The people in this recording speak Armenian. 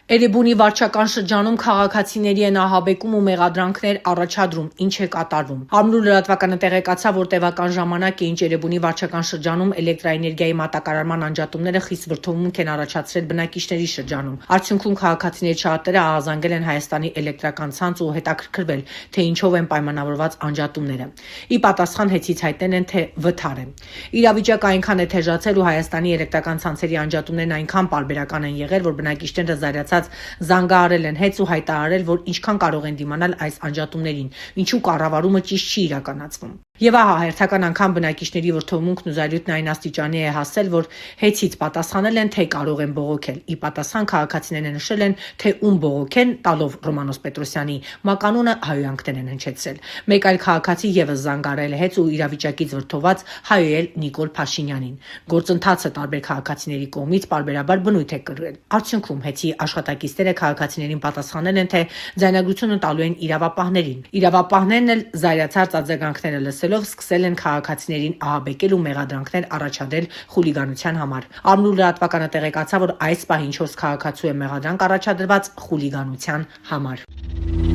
Էրեբունի վարչական շրջանում քաղաքացիների են ահաբեկում ու մեղադրանքներ առաջադրում, ինչ է կատարվում։ Արմնու լրատվականը տեղեկացավ, որ տևական ժամանակ է, ինչ Էրեբունի վարչական շրջանում էլեկտրաէներգիայի մատակարարման անջատումները խիստ վրդովմունք են առաջացրել բնակիչների շրջանում։ Արդյունքում քաղաքացիների շատերը ահազանգել են Հայաստանի էլեկտրական ցանց ու հետաքրքրվել, թե ինչով են պայմանավորված անջատումները։ Ի պատասխան հեծից հայտնել են, թե վթար է։ Իրավիճակը այնքան է թեժացել ու Հայաստանի էլեկտրական ցանցերի անջատումներն այնքան պարբերական են եղել, որ բնակիչները զայրացած զանգահարել են հեծ ու հայտարարել, որ ինչքան կարող են դիմանալ այս անջատումներին, ինչու կառավարումը ճիշտ չի իրականացվում։ Եվ ահա հերթական անգամ բնակիչների վրդովմունքն ու զայրույթն այն աստիճանի է հասել, որ հեծից պատասխանել են, թե կարող են բողոքել։ Ի պատասխան քաղաքացիները նշել են, թե ում բողոքեն, տալով Ռոմանոս Պետրոսյանի մականունը հայհոյանքներ են հնչեցրել։ Մեկ այլ քաղաքացի եւս զանգարել է հեծ ու իրավիճակից վրդոված հայոյել Նիկոլ Փաշինյանին։ Գործընթացը տարբեր քաղաքացիների կողմից պարբերաբար բնույթ է կրել։ Արդյունքում հեծի աշխատակիցները քաղաքացիներին պատասխանել են, թե ձայնագրությունը տալու են իրավապահներին։ Իրավապահներն էլ զայրացած արձագանքները լսելով սկսել են քաղաքացիներին ահաբեկել ու մեղադրանքներ առաջադրել խուլիգանության համար։ Արմնու լրատվականը տեղեկացավ, որ այս պահին 4 քաղաքացու է մեղադրանք առաջադրված խուլիգանության համար։